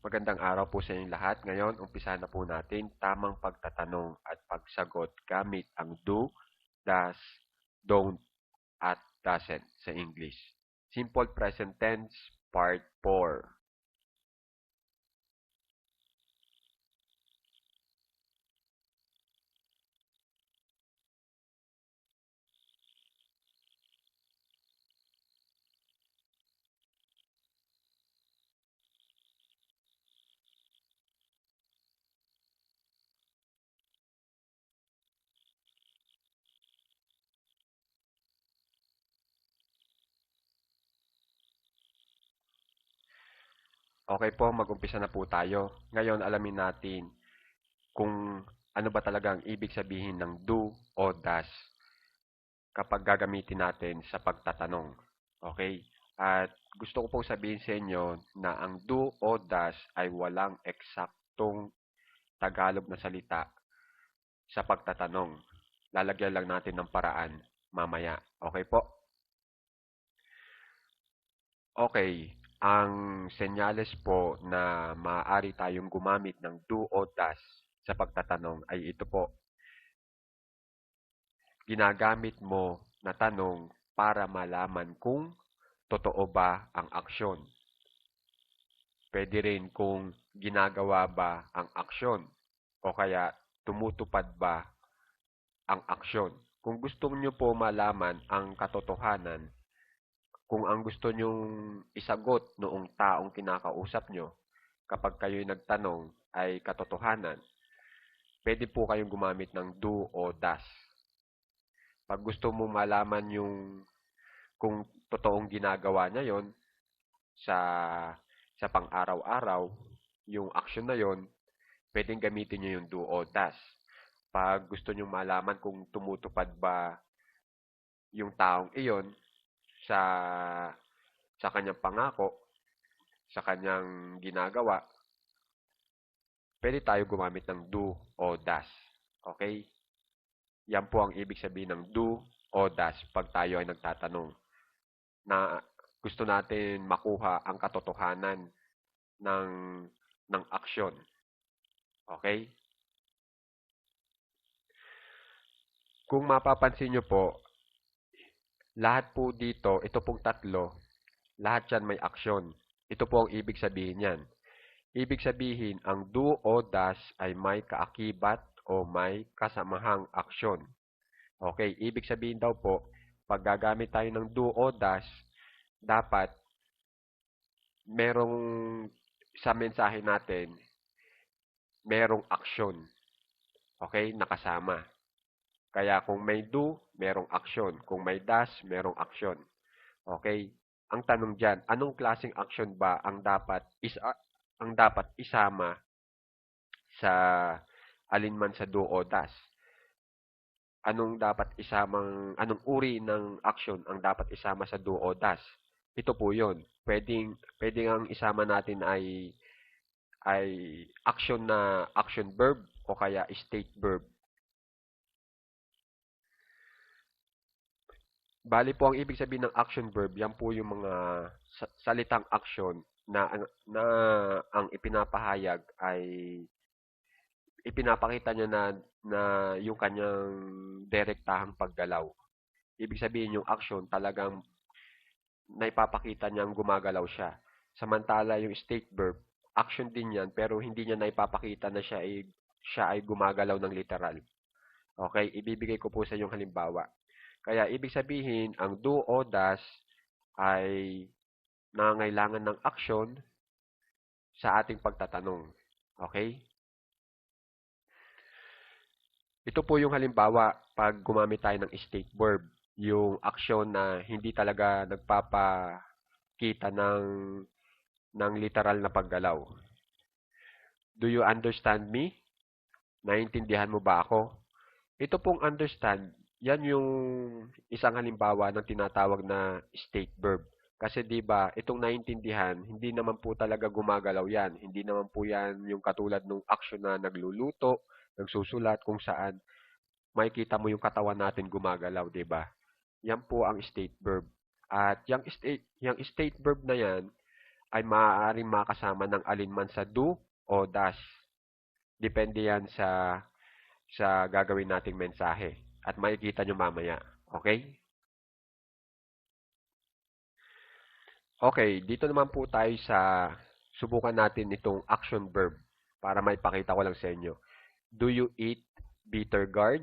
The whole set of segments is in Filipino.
Magandang araw po sa inyong lahat. Ngayon, umpisa na po natin tamang pagtatanong at pagsagot gamit ang do, does, don't, at doesn't sa English. Simple present tense, part 4. Okay po, mag-umpisa na po tayo. Ngayon, alamin natin kung ano ba talaga ang ibig sabihin ng do o does kapag gagamitin natin sa pagtatanong. Okay? At gusto ko pong sabihin sa inyo na ang do o does ay walang eksaktong Tagalog na salita sa pagtatanong. Lalagyan lang natin ng paraan mamaya. Okay po? Okay. Ang senyales po na maaari tayong gumamit ng do o does sa pagtatanong ay ito po. Ginagamit mo na tanong para malaman kung totoo ba ang aksyon. Pwede rin kung ginagawa ba ang aksyon o kaya tumutupad ba ang aksyon. Kung gusto niyo po malaman ang katotohanan, kung ang gusto nyong isagot noong taong kinakausap nyo kapag kayo'y nagtanong ay katotohanan, pwede po kayong gumamit ng do o does. Pag gusto mo malaman yung kung totoong ginagawa niya yon sa sa pang-araw-araw, yung action na yon, pwedeng gamitin niyo yung do o does. Pag gusto niyo malaman kung tumutupad ba yung taong iyon sa kanyang pangako, sa kanyang ginagawa, pwede tayo gumamit ng do o does. Okay? Yan po ang ibig sabihin ng do o does pag tayo ay nagtatanong na gusto natin makuha ang katotohanan ng aksyon. Okay? Kung mapapansin nyo po, lahat po dito, ito pong tatlo, lahat yan may aksyon. Ito po ang ibig sabihin yan. Ibig sabihin, ang do o does ay may kaakibat o may kasamahang aksyon. Okay, ibig sabihin daw po, pag gagamit tayo ng do o does, dapat merong sa mensahe natin, merong aksyon. Okay, nakasama. Kaya kung may do, merong aksyon. Kung may does, merong aksyon. Okay? Ang tanong diyan, anong klaseng aksyon ba ang dapat isama sa alinman sa do o does? Anong uri ng action ang dapat isama sa do o does? Ito po 'yon. Pwedeng ang isama natin ay action verb o kaya state verb. Bali po ang ibig sabihin ng action verb, yan po yung mga salitang action na ang ipinapahayag ay ipinapakita niya na yung kanyang direktahang paggalaw. Ibig sabihin yung action talagang naipapakita niyang gumagalaw siya. Samantala yung state verb, action din yan pero hindi niya naipapakita na siya ay gumagalaw ng literal. Okay, ibibigay ko po sa yung halimbawa. Kaya ibig sabihin, ang do o does ay nangangailangan ng action sa ating pagtatanong. Okay? Ito po yung halimbawa pag gumamit tayo ng state verb. Yung action na hindi talaga nagpapakita ng literal na paggalaw. Do you understand me? Naiintindihan mo ba ako? Ito pong understand, yan yung isang halimbawa ng tinatawag na state verb. Kasi 'di ba, itong naiintindihan, hindi naman po talaga gumagalaw 'yan. Hindi naman po 'yan yung katulad ng action na nagluluto, nagsusulat kung saan makikita mo yung katawan natin gumagalaw, 'di ba? Yan po ang state verb. At yung state verb na 'yan ay maaaring makasama ng alinman sa do o dash. Depende yan sa gagawin nating mensahe. At makikita nyo mamaya. Okay? Okay, dito naman po tayo sa subukan natin itong action verb para may pakita ko lang sa inyo. Do you eat bitter gourd?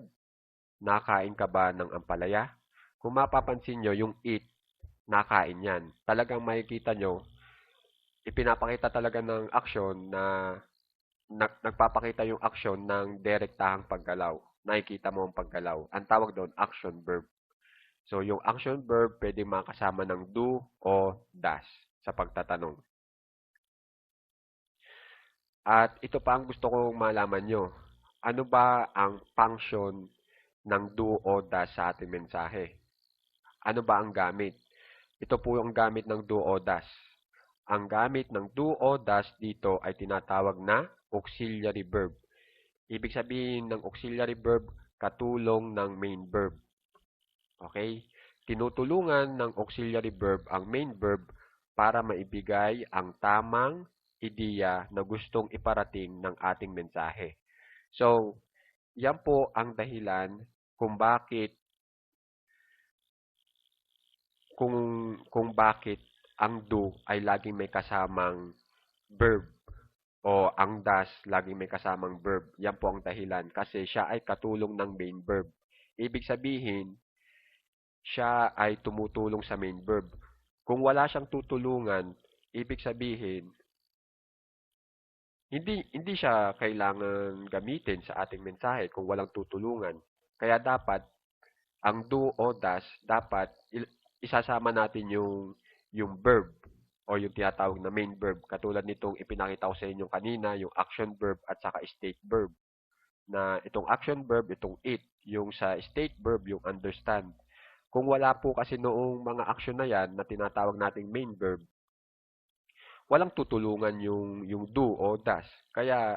Nakain ka ba ng ampalaya? Kung mapapansin nyo, yung eat, nakain yan. Talagang makikita nyo, ipinapakita talaga ng action na nagpapakita yung action ng direktahang paggalaw. Nakikita mo ang paggalaw. Ang tawag doon, action verb. So, yung action verb pwede makasama ng do o does sa pagtatanong. At ito pa ang gusto kong malaman nyo. Ano ba ang function ng do o does sa ating mensahe? Ano ba ang gamit? Ito po yung gamit ng do o does. Ang gamit ng do o does dito ay tinatawag na auxiliary verb. Ibig sabihin ng auxiliary verb, katulong ng main verb. Okay? Tinutulungan ng auxiliary verb ang main verb para maibigay ang tamang ideya na gustong iparating ng ating mensahe. So, yan po ang dahilan kung bakit ang do ay laging may kasamang verb o ang does laging may kasamang verb. Yan po ang dahilan kasi siya ay katulong ng main verb. Ibig sabihin, siya ay tumutulong sa main verb. Kung wala siyang tutulungan, ibig sabihin, hindi siya kailangan gamitin sa ating mensahe kung walang tutulungan. Kaya dapat, ang do o does, dapat isasama natin yung verb o yung tinatawag na main verb. Katulad nitong ipinakita ko sa inyo kanina, yung action verb at saka state verb. Na itong action verb, itong eat. Yung sa state verb, yung understand. Kung wala po kasi noong mga action na yan na tinatawag nating main verb, walang tutulungan yung do o does. Kaya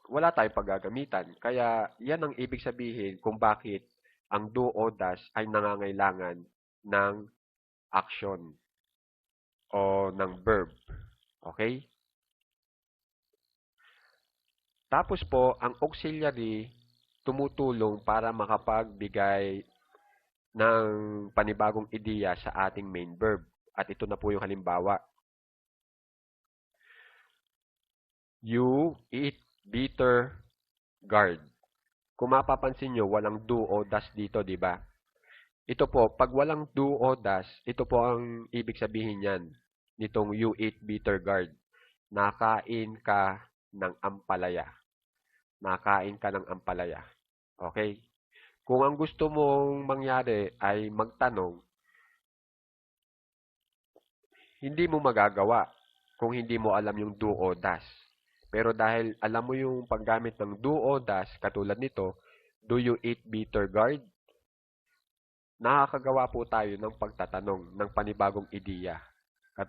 wala tayong paggagamitan. Kaya yan ang ibig sabihin kung bakit ang do o does ay nangangailangan ng action o ng verb. Okay? Tapos po, ang auxiliary tumutulong para makapagbigay ng panibagong ideya sa ating main verb. At ito na po yung halimbawa. You eat bitter gourd. Kung mapapansin nyo, walang do o does dito, di ba? Ito po, pag walang do o does, ito po ang ibig sabihin niyan. Nitong you eat bitter gourd. Nakain ka ng ampalaya. Nakain ka ng ampalaya. Okay? Kung ang gusto mong mangyari ay magtanong, hindi mo magagawa kung hindi mo alam yung do o does. Pero dahil alam mo yung paggamit ng do o does, katulad nito, do you eat bitter gourd? Nakakagawa po tayo ng pagtatanong ng panibagong ideya. At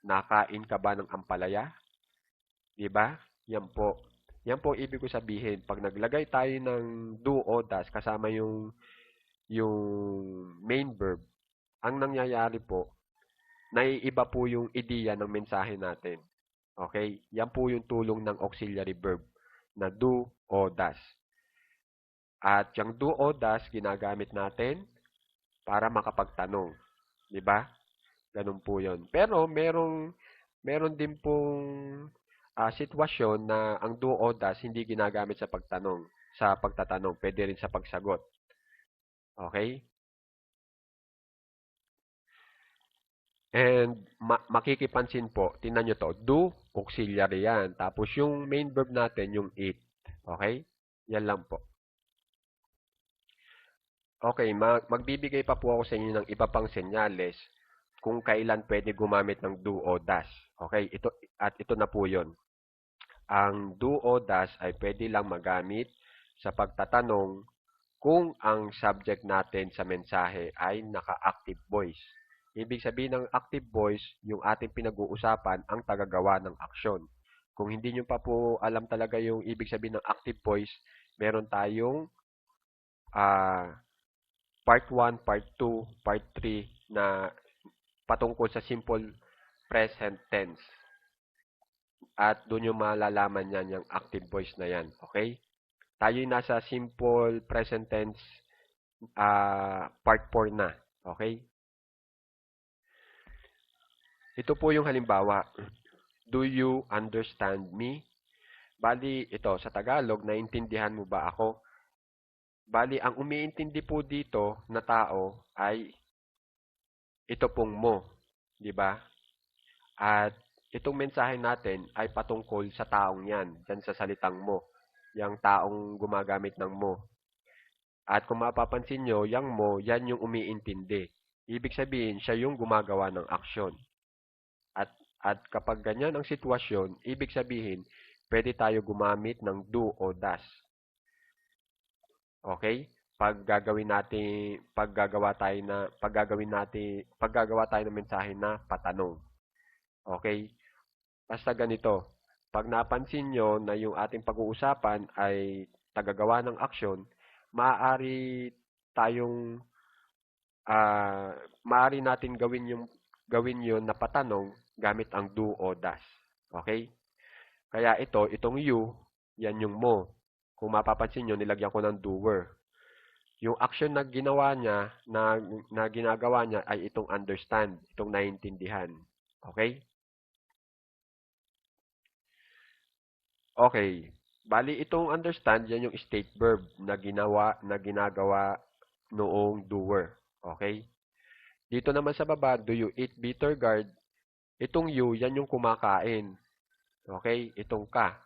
nakain ka ba ng ampalaya? Diba? Yan po. Yan po ibig ko sabihin. Pag naglagay tayo ng do o does kasama yung main verb, ang nangyayari po, naiiba po yung ideya ng mensahe natin. Okay? Yan po yung tulong ng auxiliary verb na do o does. At yung do o does, ginagamit natin para makapagtanong. Di ba? Ganun po yun. Pero meron din pong sitwasyon na ang do o does hindi ginagamit sa pagtatanong. Pwede rin sa pagsagot. Okay? And makikipansin po, tingnan nyo to, do, auxiliary yan. Tapos yung main verb natin, yung eat. Okay? Yan lang po. Okay, magbibigay pa po ako sa inyo ng iba pang senyales kung kailan pwede gumamit ng do o does. Okay, ito na po 'yon. Ang do o does ay pwede lang magamit sa pagtatanong kung ang subject natin sa mensahe ay naka-active voice. Ibig sabihin ng active voice, yung ating pinag-uusapan ang tagagawa ng aksyon. Kung hindi nyo pa po alam talaga yung ibig sabihin ng active voice, meron tayong part 1, part 2, part 3 na patungkol sa simple present tense. At doon yung malalaman yan yung active voice na yan. Okay? Tayo nasa simple present tense part 4 na. Okay? Ito po yung halimbawa. Do you understand me? Bali, ito, sa Tagalog, naintindihan mo ba ako? Bali, ang umiintindi po dito na tao ay ito pong mo. Di ba? At itong mensahe natin ay patungkol sa taong yan, dyan sa salitang mo. Yang taong gumagamit ng mo. At kung mapapansin nyo, yang mo, yan yung umiintindi. Ibig sabihin, siya yung gumagawa ng aksyon. At kapag ganyan ang sitwasyon, ibig sabihin, pwede tayo gumamit ng do o does. Okay? Paggagawa tayo ng mensahe na patanong. Okay? Basta ganito, pag napansin nyo na yung ating pag-uusapan ay tagagawa ng aksyon, maaari tayong maaari natin gawin yun na patanong gamit ang do o does. Okay? Kaya itong you, yan yung mo. Kung mapapansin nyo, nilagyan ko ng doer. Yung action na ginawa niya, na ginagawa niya ay itong understand, itong naiintindihan. Okay? Okay. Bali, itong understand, yan yung state verb na ginagawa noong doer. Okay? Dito naman sa baba, do you eat bitter gourd? Itong you, yan yung kumakain. Okay? Itong ka.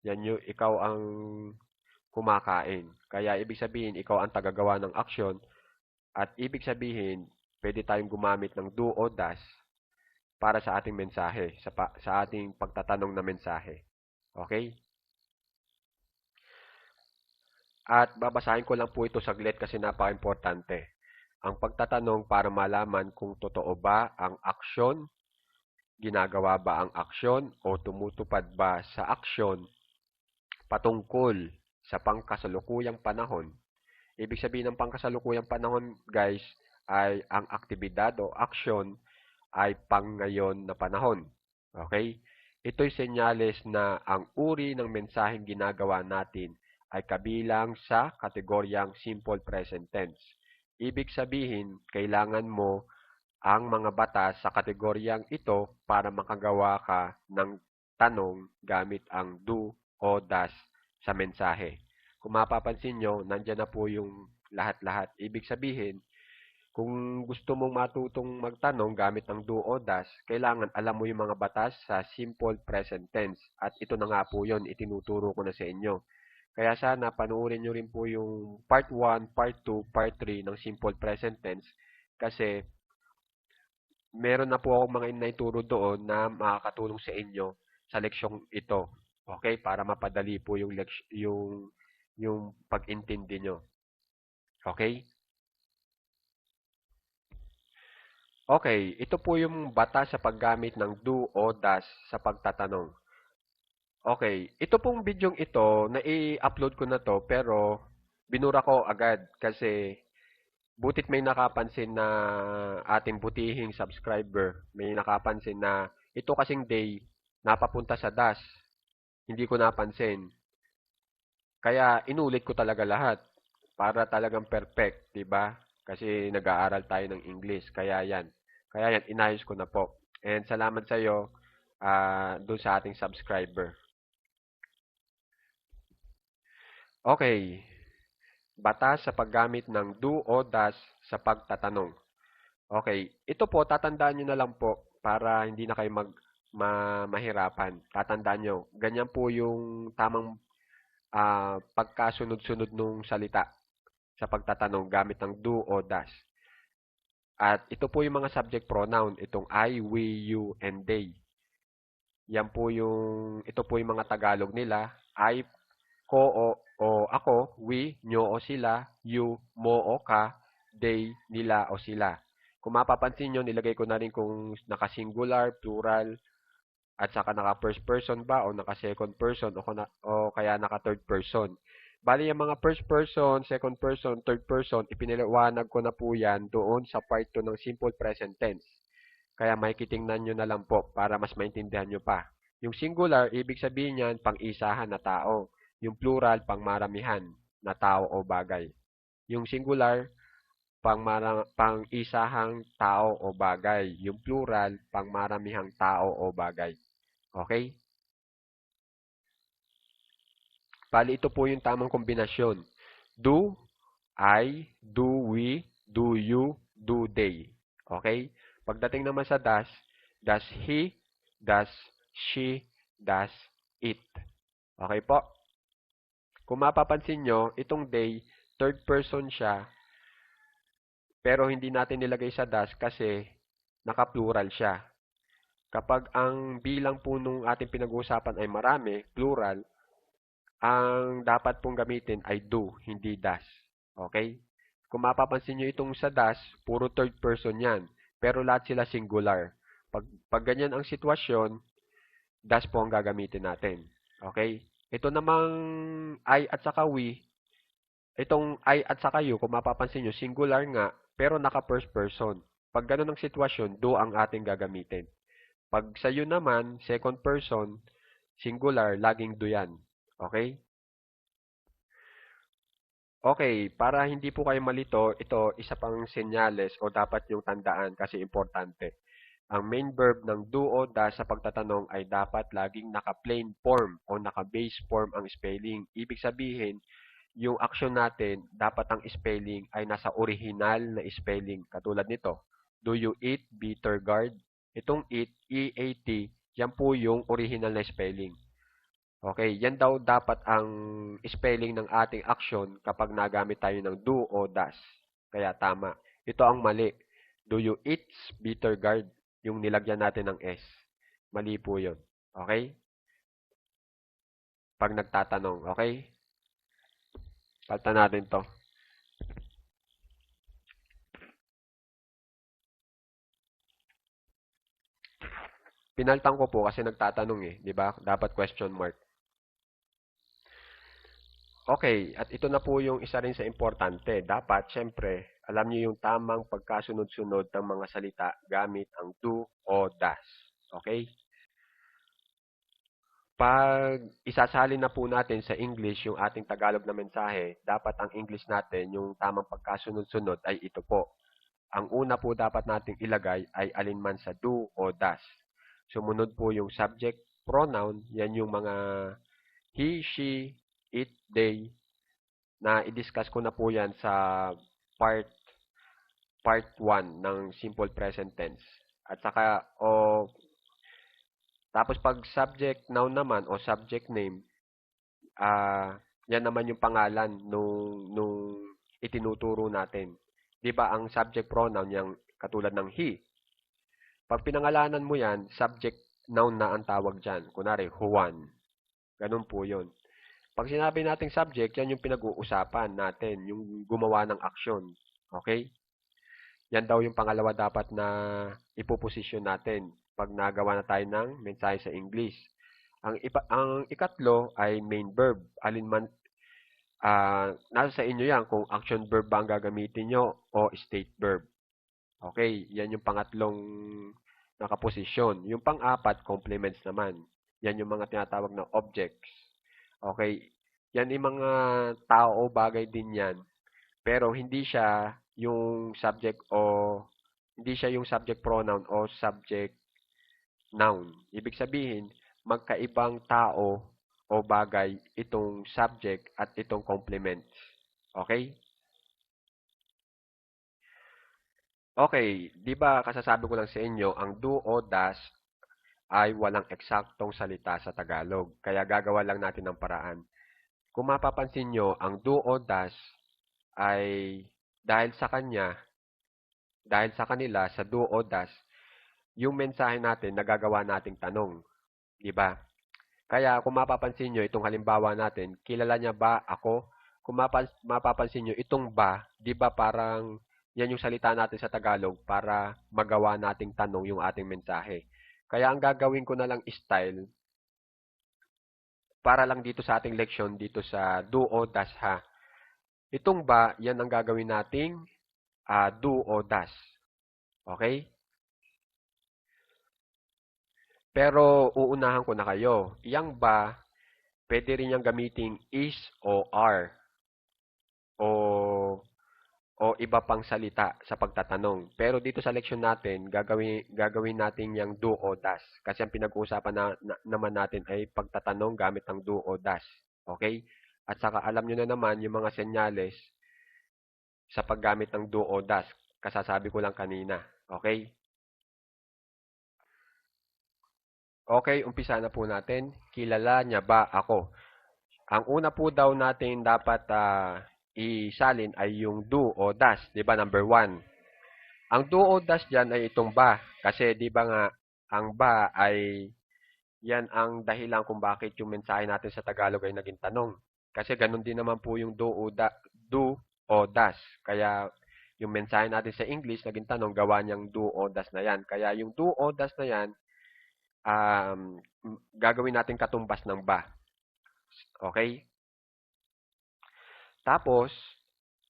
Yan yung ikaw ang kumakain. Kaya ibig sabihin, ikaw ang tagagawa ng aksyon. At ibig sabihin, pwede tayong gumamit ng do o does para sa ating mensahe, sa ating pagtatanong na mensahe. Okay? At babasahin ko lang po ito saglit kasi napaka-importante. Ang pagtatanong para malaman kung totoo ba ang aksyon, ginagawa ba ang aksyon, o tumutupad ba sa aksyon patungkol sa pangkasalukuyang panahon. Ibig sabihin ng pangkasalukuyang panahon, guys, ay ang aktibidad o aksyon ay pang-ngayon na panahon. Okay? Ito'y senyales na ang uri ng mensaheng ginagawa natin ay kabilang sa kategoryang simple present tense. Ibig sabihin, kailangan mo ang mga batas sa kategoryang ito para makagawa ka ng tanong gamit ang do o does sa mensahe. Kung mapapansin nyo, nandyan na po yung lahat-lahat. Ibig sabihin, kung gusto mong matutong magtanong gamit ang do o does, kailangan alam mo yung mga batas sa simple present tense. At ito na nga po yun, itinuturo ko na sa inyo. Kaya sana panoorin nyo rin po yung part 1, part 2, part 3 ng simple present tense kasi meron na po akong mga inaituro doon na makakatulong sa inyo sa leksyong ito. Okay? Para mapadali po yung pag-intindi nyo. Okay? Okay, ito po yung bata sa paggamit ng do o does sa pagtatanong. Okay, ito pong bidyong ito, na-i-upload ko na to pero binura ko agad kasi butit may nakapansin na ating butihing subscriber, may nakapansin na ito kasing day napapunta sa DAS. Hindi ko napansin. Kaya inulit ko talaga lahat para talagang perfect, 'di ba? Kasi nag-aaral tayo ng English, kaya yan. Kaya yan, inayos ko na po. And salamat sa iyo doon sa ating subscriber. Okay, batas sa paggamit ng do o does sa pagtatanong. Okay, ito po, tatandaan nyo na lang po para hindi na kayo mahirapan. Tatandaan nyo, ganyan po yung tamang pagkasunod-sunod nung salita sa pagtatanong gamit ng do o does. At ito po yung mga subject pronoun, itong I, we, you, and they. Ito po yung mga Tagalog nila. I, ko o ako, we, nyo o sila, you, mo o ka, they, nila o sila. Kung mapapansin nyo, nilagay ko na rin kung naka-singular, plural, at saka naka-first person ba o naka-second person o kaya naka-third person. Bali, yung mga first person, second person, third person, ipinaliwanag ko na po yan doon sa part 2 ng simple present tense. Kaya makikitingnan nyo na lang po para mas maintindihan nyo pa. Yung singular, ibig sabihin niyan, pang-isahan na tao. Yung plural, pang-maramihan na tao o bagay. Yung singular, pang-isahang tao o bagay. Yung plural, pang-maramihang tao o bagay. Okay? Bali, ito po yung tamang kombinasyon. Do, I, do we, do you, do they. Okay? Pagdating naman sa does he, does she, does it. Okay po? Kung mapapansin nyo, itong they, third person siya, pero hindi natin nilagay sa does kasi naka-plural siya. Kapag ang bilang po nung ating pinag-uusapan ay marami, plural, ang dapat pong gamitin ay do, hindi does. Okay? Kung mapapansin nyo itong sa does, puro third person yan. Pero lahat sila singular. Pag ganyan ang sitwasyon, does po ang gagamitin natin. Okay? Ito namang I at saka we, itong I at saka you, kung mapapansin nyo, singular nga, pero naka first person. Pag ganun ang sitwasyon, do ang ating gagamitin. Pag sa you naman, second person, singular, laging do yan. Okay? Okay, para hindi po kayo malito, ito isa pang senyales o dapat yung tandaan kasi importante. Ang main verb ng do o does sa pagtatanong ay dapat laging naka-plain form o naka-base form ang spelling. Ibig sabihin, yung action natin, dapat ang spelling ay nasa original na spelling. Katulad nito, do you eat bitter gourd? Itong eat, E-A-T, yan po yung original na spelling. Okay, yan daw dapat ang spelling ng ating action kapag nagamit tayo ng do o does. Kaya tama. Ito ang mali. Do you eat bitter gourd? Yung nilagyan natin ng S. Mali po yun. Okay? Pag nagtatanong. Okay? Palitan natin to. Pinaltan ko po kasi nagtatanong eh. Di ba? Dapat question mark. Okay, at ito na po yung isa rin sa importante. Dapat, syempre, alam niyo yung tamang pagkasunod-sunod ng mga salita gamit ang do o does. Okay? Pag isasalin na po natin sa English yung ating Tagalog na mensahe, dapat ang English natin, yung tamang pagkasunod-sunod ay ito po. Ang una po dapat nating ilagay ay alinman sa do o does. Sumunod po yung subject pronoun, yan yung mga he, she, it, they, na i-discuss ko na po yan sa part part 1 ng simple present tense. At saka, tapos pag subject noun naman o subject name, yan naman yung pangalan nung itinuturo natin. 'Di ba ang subject pronoun yung katulad ng he. Pag pinangalanan mo yan, subject noun na ang tawag diyan. Kunwari, Juan. Ganun po 'yon. Pag sinabi nating subject, yan yung pinag-uusapan natin, yung gumawa ng aksyon. Okay? Yan daw yung pangalawa dapat na ipoposisyon natin pag nagawa na tayo ng mensahe sa English. Ang ikatlo ay main verb. Alinman nasa sa inyo yan kung action verb ba ang gagamitin nyo o state verb. Okay, yan yung pangatlong nakaposisyon. Yung pang-apat, complements naman. Yan yung mga tinatawag na objects. Okay, yan yung mga tao o bagay din yan. Pero hindi siya yung subject o hindi siya yung subject pronoun o subject noun. Ibig sabihin, magkaibang tao o bagay itong subject at itong complements. Okay? Okay, di ba kasasabi ko lang sa inyo, ang do o does ay walang eksaktong salita sa Tagalog. Kaya gagawa lang natin ng paraan. Kung mapapansin nyo, ang do o does ay dahil sa kanya, dahil sa kanila, sa do o does, yung mensahe natin nagagawa nating tanong. Di ba? Kaya kung mapapansin nyo, itong halimbawa natin, kilala niya ba ako? Kung mapapansin nyo, itong ba, di ba parang yan yung salita natin sa Tagalog para magawa nating tanong yung ating mensahe. Kaya ang gagawin ko na lang style, para lang dito sa ating leksyon, dito sa do o das ha. Itong ba, yan ang gagawin nating do o das. Okay? Pero uunahan ko na kayo. Yang ba, pwede rin niyang gamiting is o are o iba pang salita sa pagtatanong. Pero dito sa leksyon natin, gagawin natin yung do o das. Kasi ang pinag-uusapan naman natin ay pagtatanong gamit ang do o das. Okay? At saka alam nyo na naman yung mga senyales sa paggamit ng do o das. Kasasabi ko lang kanina. Okay? Okay, umpisa na po natin. Kilala niya ba ako? Ang una po daw natin dapat isalin ay yung do o das. Di ba? Number 1. Ang do o das dyan ay itong ba. Kasi di ba nga, ang ba ay yan ang dahilan kung bakit yung mensahe natin sa Tagalog ay naging tanong. Kasi ganun din naman po yung do o das. Kaya yung mensahe natin sa English naging tanong, gawa niyang do o das na yan. Kaya yung do o das na yan, gagawin natin katumbas ng ba. Okay? Tapos,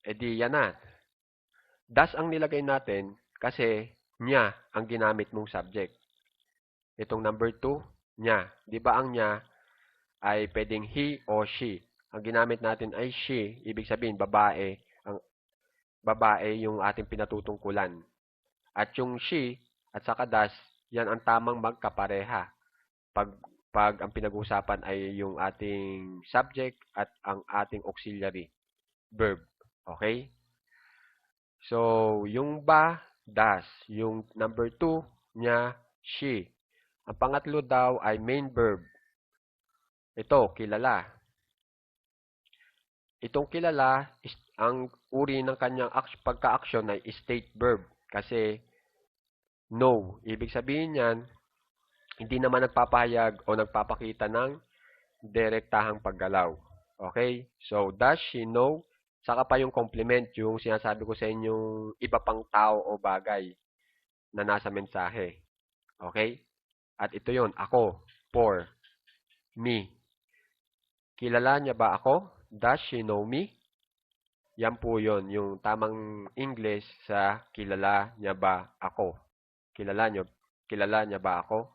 edi yan na. Das ang nilagay natin kasi niya ang ginamit mong subject. Itong number 2, niya. Di ba ang niya ay pwedeng he o she. Ang ginamit natin ay she, ibig sabihin babae. Ang babae yung ating pinatutungkulan. At yung she at saka das, yan ang tamang magkapareha. Pag ang pinag-uusapan ay yung ating subject at ang ating auxiliary verb. Okay? So, yung ba, das. Yung number 2 niya, she. Ang pangatlo daw ay main verb. Ito, kilala. Itong kilala, ang uri ng kanyang pagka-action ay state verb. Kasi, no. Ibig sabihin niyan, hindi naman nagpapahayag o nagpapakita ng direktahang paggalaw. Okay? So, does she know? Saka pa yung complement, yung sinasabi ko sa inyong iba pang tao o bagay na nasa mensahe. Okay? At ito yon, ako, for, me. Kilala niya ba ako? Does she know me? Yan po yon, yung tamang English sa kilala niya ba ako. Kilala niya ba ako?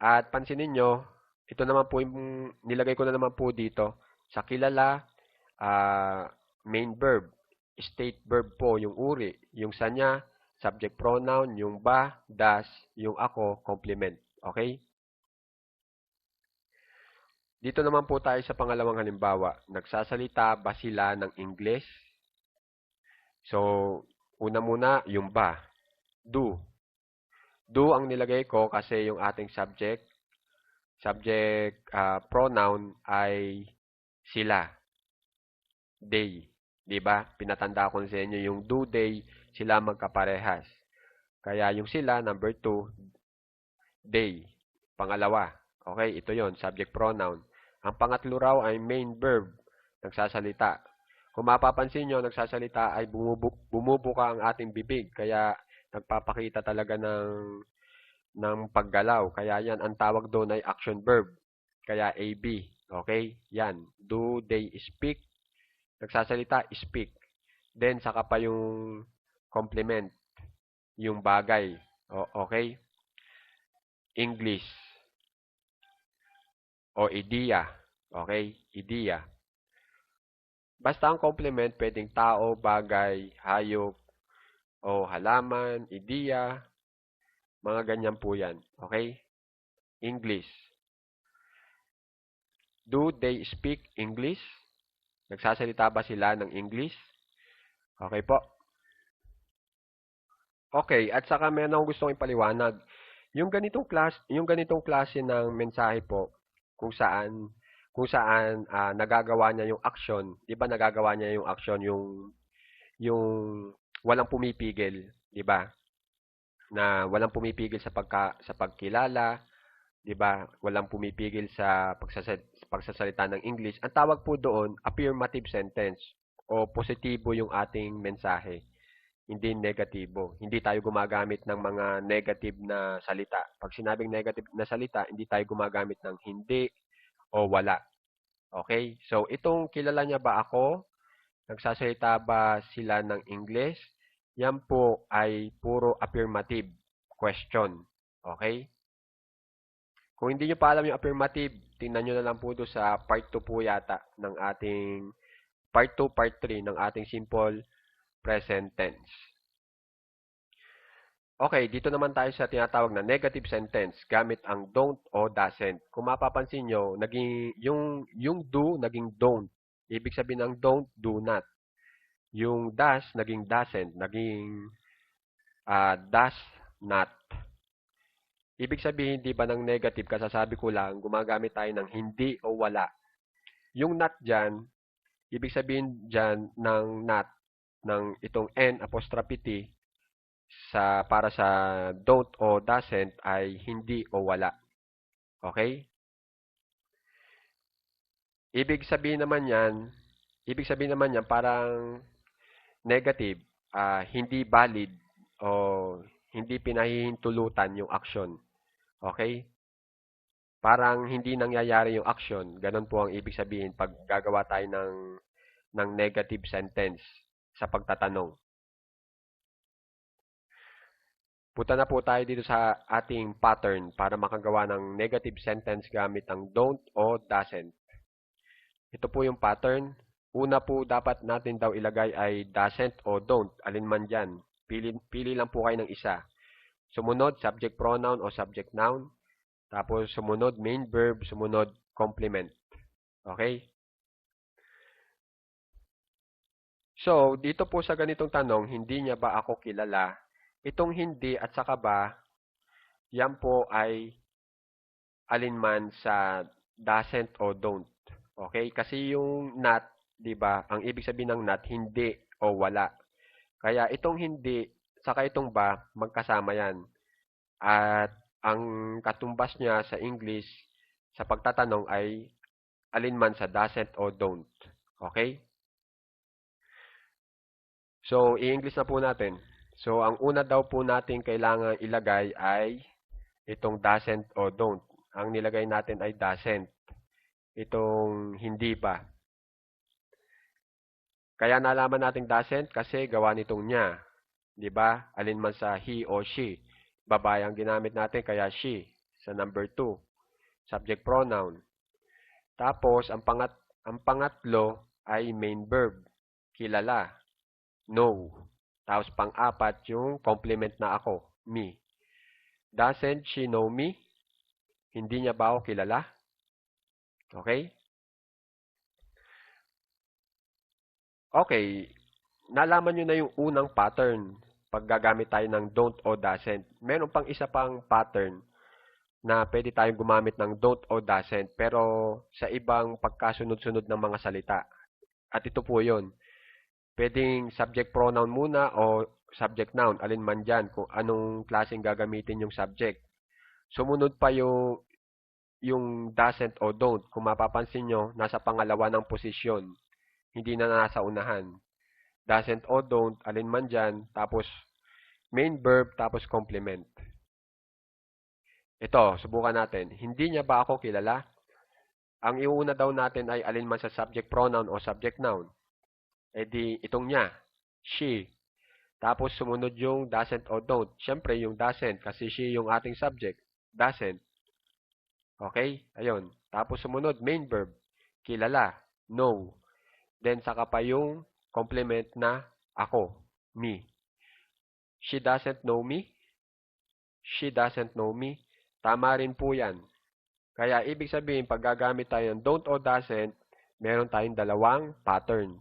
At pansinin nyo, ito naman po yung nilagay ko na naman po dito. Sa kilala, main verb, state verb po yung uri. Yung sa niya, subject pronoun, yung ba, das, yung ako, complement. Okay? Dito naman po tayo sa pangalawang halimbawa. Nagsasalita ba sila ng English? So, una muna, yung ba. Do. Do ang nilagay ko kasi yung ating subject pronoun ay sila. They. Diba? Pinatanda ko sa inyo yung do, they, sila magkaparehas. Kaya yung sila, number 2, they. Pangalawa. Okay, ito yon, subject pronoun. Ang pangatlo raw ay main verb, nagsasalita. Kung mapapansin nyo, nagsasalita ay bumubuka ang ating bibig. Kaya nagpapakita talaga ng paggalaw. Kaya yan, ang tawag doon ay action verb. Kaya AB. Okay? Yan. Do they speak? Nagsasalita, speak. Then, saka pa yung complement. Yung bagay. Okay? English. O idea. Okay? Idea. Basta ang complement, pwedeng tao, bagay, hayop, o halaman, idea, mga ganyan po yan. Okay? English. Do they speak English? Nagsasalita ba sila ng English? Okay po. Okay, at saka meron akong gustong ipaliwanag. Yung ganitong klase ng mensahe po, kung saan nagagawa niya yung action, 'di ba nagagawa niya yung action yung walang pumipigil, 'di ba? Na walang pumipigil sa pagkilala, 'di ba? Walang pumipigil sa pagsasalita ng English. Ang tawag po doon, affirmative sentence o positibo yung ating mensahe, hindi negatibo. Hindi tayo gumagamit ng mga negative na salita. Pag sinabing negative na salita, hindi tayo gumagamit ng hindi o wala. Okay? So, itong kilala niya ba ako? Nagsasalita ba sila ng English? Yan po ay puro affirmative question. Okay? Kung hindi nyo pa alam yung affirmative, tingnan nyo na lang po doon sa part 2 po yata ng ating part 2, part 3 ng ating simple present tense. Okay, dito naman tayo sa tinatawag na negative sentence gamit ang don't o doesn't. Kung mapapansin nyo, naging, yung do naging don't. Ibig sabihin ng don't, do not. Yung does naging doesn't, naging does not. Ibig sabihin, di ba ng negative, kasasabi ko lang, gumagamit tayo ng hindi o wala. Yung not dyan, ibig sabihin dyan ng not, ng itong N apostrophe T, para sa don't o doesn't ay hindi o wala. Okay? Ibig sabihin naman yan parang negative, hindi valid o hindi pinahihintulutan yung action. Okay? Parang hindi nangyayari yung action. Ganon po ang ibig sabihin pag gagawa tayo ng negative sentence sa pagtatanong. Punta na po tayo dito sa ating pattern para makagawa ng negative sentence gamit ang don't o doesn't. Ito po yung pattern. Una po dapat natin daw ilagay ay doesn't o don't. Alin man dyan. Pili lang po kayo ng isa. Sumunod, subject pronoun o subject noun. Tapos sumunod, main verb. Sumunod, complement. Okay? So, dito po sa ganitong tanong, hindi niya ba ako kilala? Itong hindi at saka ba, yan po ay alinman sa doesn't o don't. Okay? Kasi yung not, 'di ba? Ang ibig sabihin ng not hindi o wala. Kaya itong hindi saka itong ba magkasama 'yan. At ang katumbas niya sa English sa pagtatanong ay alinman sa doesn't o don't. Okay? So, i-English na po natin. So, ang una daw po natin kailangan ilagay ay itong doesn't o don't. Ang nilagay natin ay doesn't. Itong hindi pa. Kaya nalaman nating doesn't kasi gawa nitong niya. 'Di ba? Alinman sa he o she. Babae ang ginamit natin kaya she sa number 2. Subject pronoun. Tapos ang pangatlo ay main verb. Kilala. Know. Tapos pang-apat yung complement na ako, me. Doesn't she know me? Hindi niya ba ako kilala? Okay? Okay, nalaman nyo na yung unang pattern pag gagamit tayo ng don't o doesn't. Meron pang isa pang pattern na pwede tayong gumamit ng don't o doesn't pero sa ibang pagkasunod-sunod ng mga salita. At ito po yun. Pwedeng subject pronoun muna o subject noun. Alin man dyan kung anong klaseng gagamitin yung subject. Sumunod pa yung doesn't o don't. Kung mapapansin nyo, nasa pangalawa ng posisyon. Hindi na nasa unahan. Doesn't o don't, alin man dyan, tapos main verb, tapos complement. Ito, subukan natin. Hindi niya ba ako kilala? Ang iuna daw natin ay alin man sa subject pronoun o subject noun. E di, itong niya, she. Tapos sumunod yung doesn't o don't. Siyempre, yung doesn't, kasi she yung ating subject. Doesn't. Okay? Ayun. Tapos sumunod, main verb. Kilala. No. Then, saka pa yung complement na ako. Me. She doesn't know me. She doesn't know me. Tama rin po yan. Kaya, ibig sabihin, pag gagamit tayo ng don't o doesn't, meron tayong dalawang pattern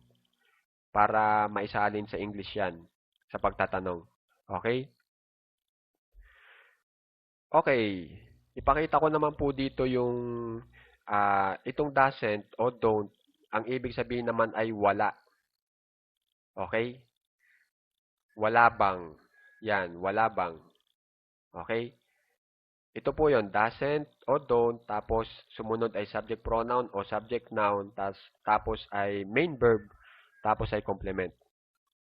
para maisalin sa English yan sa pagtatanong. Okay? Okay. Ipakita ko naman po dito yung itong doesn't o don't. Ang ibig sabihin naman ay wala. Okay? Wala bang. Yan, wala bang. Okay? Ito po yon doesn't o don't, tapos sumunod ay subject pronoun o subject noun, tapos ay main verb, tapos ay complement.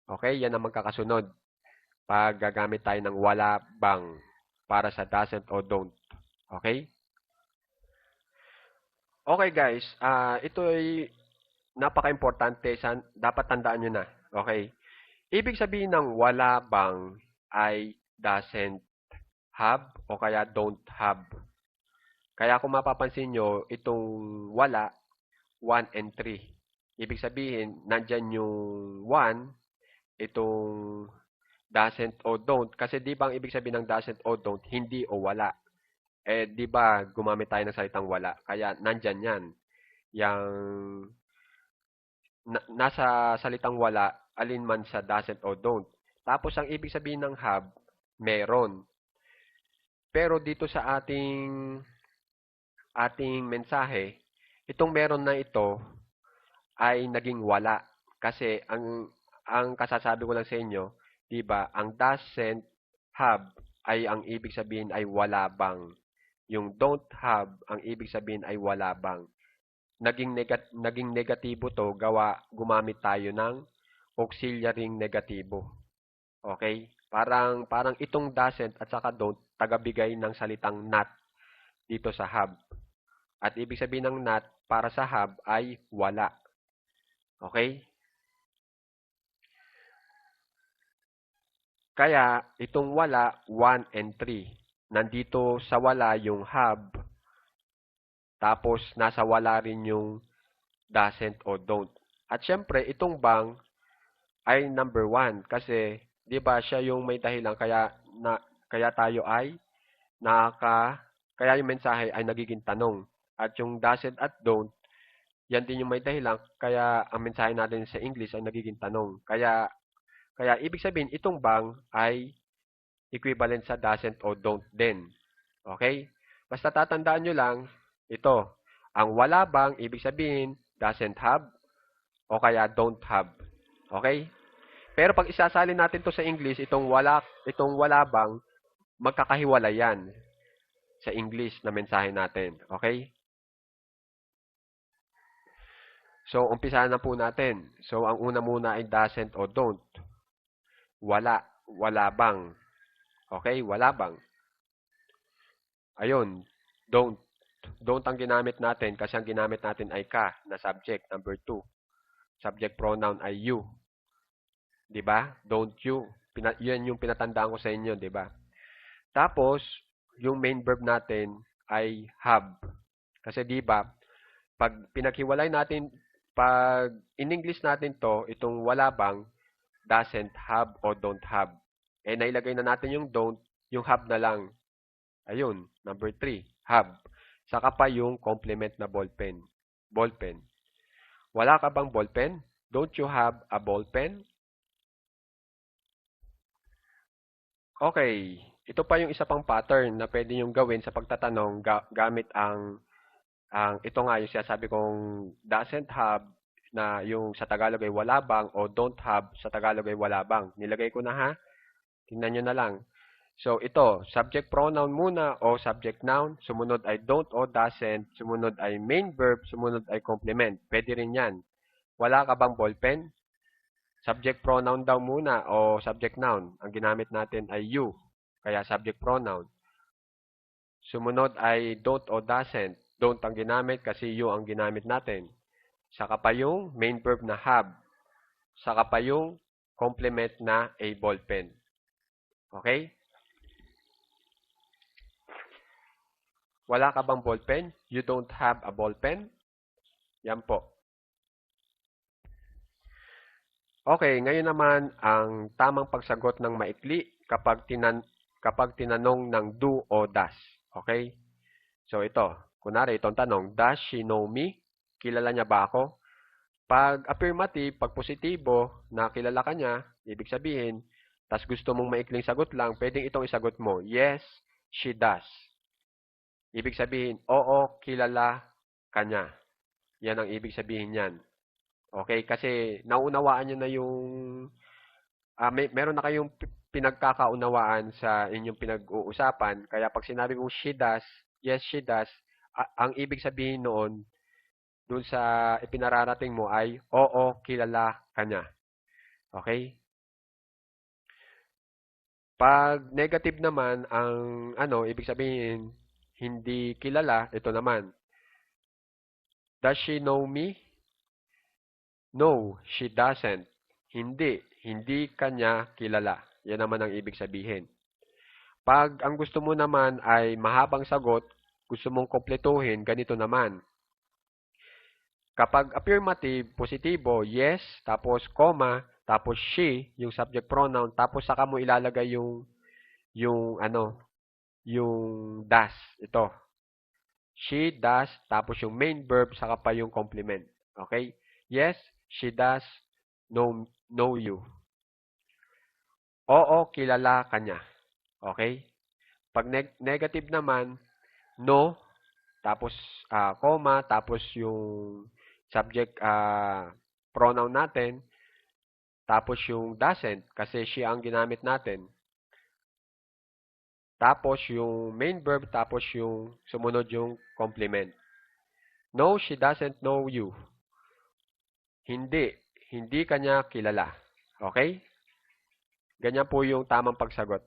Okay? Yan ang magkakasunod pag gagamit tayo ng wala bang para sa doesn't o don't. Okay? Okay guys, ito ay napaka-importante, dapat tandaan nyo na. Okay? Ibig sabihin ng wala bang ay doesn't have o kaya don't have. Kaya kung mapapansin nyo, itong wala, 1 and 3. Ibig sabihin, nandyan yung 1, itong doesn't o don't. Kasi di ba ang ibig sabihin ng doesn't o don't, hindi o wala. Eh, di ba gumamit tayo ng salitang wala? Kaya nandyan yan. Yang nasa salitang wala, alinman sa doesn't o don't. Tapos ang ibig sabihin ng have, meron. Pero dito sa ating mensahe, itong meron na ito ay naging wala. Kasi ang kasasabi ko lang sa inyo, 'di ba, ang doesn't have ay ang ibig sabihin ay wala bang. Yung don't have, ang ibig sabihin ay wala bang. Naging negatibo to gumamit tayo ng auxiliary negatibo. Okay? Parang itong doesn't at saka don't tagabigay ng salitang not dito sa have. At ibig sabihin ng not para sa have ay wala. Okay? Kaya itong wala, 1 and 3. Nandito sa wala yung have, tapos nasa wala rin yung doesn't o don't. At syempre, itong bang ay number 1 kasi 'di ba siya yung may dahilan kaya tayo ay kaya yung mensahe ay nagiging tanong. At yung doesn't at don't, yan din yung may dahilan kaya ang mensahe natin sa English ay nagiging tanong. Kaya ibig sabihin itong bang ay equivalent sa doesn't o don't din. Okay? Basta tatandaan nyo lang, ito, ang wala bang, ibig sabihin, doesn't have, o kaya don't have. Okay? Pero pag isasalin natin to sa English, itong wala bang, magkakahiwalay yan sa English na mensahe natin. Okay? So, umpisahan na po natin. So, ang una muna ay doesn't o don't. Wala bang. Okay? Wala bang. Ayun, don't. Don't ang ginamit natin kasi ang ginamit natin ay ka na subject, number 2. Subject pronoun ay you. 'Di ba? Don't you. Yan yung pinatandaan ko sa inyo, 'di ba? Tapos, yung main verb natin ay have. Kasi 'di ba, pag pinaghiwalay natin, pag in English natin to, itong wala bang, doesn't have o don't have. Eh, nailagay na natin yung don't, yung have na lang. Ayun, number 3, have. Saka pa yung complement na ballpen. Ballpen. Wala ka bang ballpen? Don't you have a ballpen? Okay. Ito pa yung isa pang pattern na pwede yung gawin sa pagtatanong gamit ito nga yung sinasabi kong doesn't have na yung sa Tagalog ay wala bang o don't have sa Tagalog ay wala bang. Nilagay ko na ha. Tingnan nyo na lang. So, ito, subject pronoun muna o subject noun, sumunod ay don't o doesn't, sumunod ay main verb, sumunod ay complement. Pwede rin yan. Wala ka bang ballpen? Subject pronoun daw muna o subject noun. Ang ginamit natin ay you, kaya subject pronoun. Sumunod ay don't o doesn't. Don't ang ginamit kasi you ang ginamit natin. Saka pa yung main verb na have. Saka pa yung complement na a ballpen. Okay? Wala ka bang ballpen? You don't have a ballpen? Yan po. Okay, ngayon naman ang tamang pagsagot ng maikli kapag tinanong ng do o does. Okay? So ito, kunwari itong tanong, does she know me? Kilala niya ba ako? Pag affirmative, pag positibo, na kilala ka niya, ibig sabihin, tas gusto mong maikling sagot lang, pwedeng itong isagot mo, yes, she does. Ibig sabihin, oo, kilala ka niya. Yan ang ibig sabihin niyan. Okay? Kasi naunawaan niyo na yung meron na kayong pinagkakaunawaan sa inyong pinag-uusapan. Kaya pag sinabi mong she does, yes, she does, ang ibig sabihin noon, dun sa ipinararating mo ay, oo, kilala ka niya. Okay? Pag negative naman, ang ibig sabihin, hindi kilala, ito naman. Does she know me? No, she doesn't. Hindi kanya kilala. Yan naman ang ibig sabihin. Pag ang gusto mo naman ay mahabang sagot, gusto mong kumpletuhin, ganito naman. Kapag affirmative, positibo, yes, tapos comma, tapos she, yung subject pronoun, tapos saka mo ilalagay yung does. Ito. She does, tapos yung main verb, saka pa yung complement. Okay? Yes, she does know you. Oo, kilala ka niya. Okay? Pag negative naman, no, tapos comma, tapos yung subject pronoun natin, tapos yung doesn't, kasi she ang ginamit natin. Tapos yung main verb, tapos yung sumunod yung complement. No, she doesn't know you. Hindi, hindi kanya kilala. Okay? Ganyan po yung tamang pagsagot.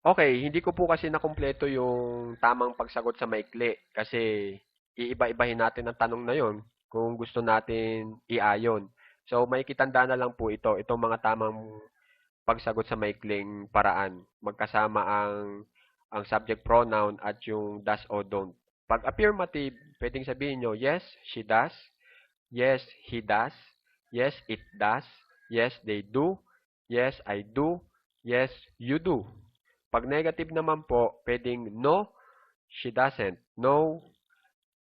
Okay, hindi ko po kasi nakumpleto yung tamang pagsagot sa maikli kasi iiba-ibahin natin ang tanong na yon kung gusto natin iayon. So, maikitanda na lang po ito, itong mga tamang pagsagot sa maikling paraan. Magkasama ang subject pronoun at yung does o don't. Pag affirmative, pwedeng sabihin nyo, yes, she does. Yes, he does. Yes, it does. Yes, they do. Yes, I do. Yes, you do. Pag negative naman po, pwedeng no, she doesn't. No,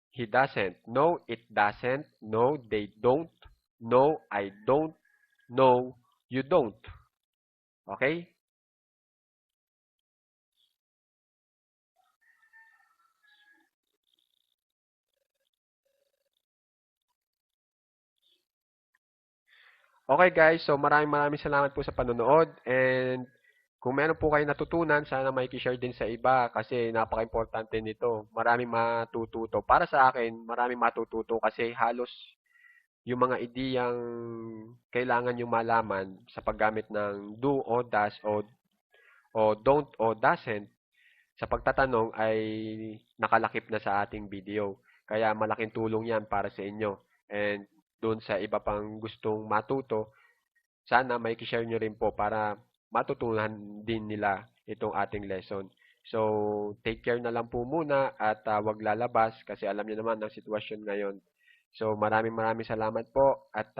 he doesn't. No, it doesn't. No, they don't. No, I don't. No, you don't. Okay? Okay guys, so maraming salamat po sa panonood and kung meron po kayo natutunan, sana may share din sa iba kasi napaka-importante nito. Maraming matututo. Para sa akin, maraming matututo kasi halos yung mga ideyang kailangan yung malaman sa paggamit ng do o does o don't o doesn't sa pagtatanong ay nakalakip na sa ating video. Kaya malaking tulong yan para sa inyo. And doon sa iba pang gustong matuto, sana may share nyo rin po para matutunan din nila itong ating lesson. So, take care na lang po muna at wag lalabas kasi alam niyo naman ang sitwasyon ngayon. So, maraming salamat po at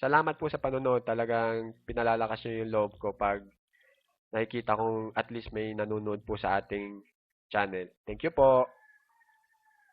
salamat po sa panonood. Talagang pinalalakas niyo yung loob ko pag nakikita kong at least may nanonood po sa ating channel. Thank you po.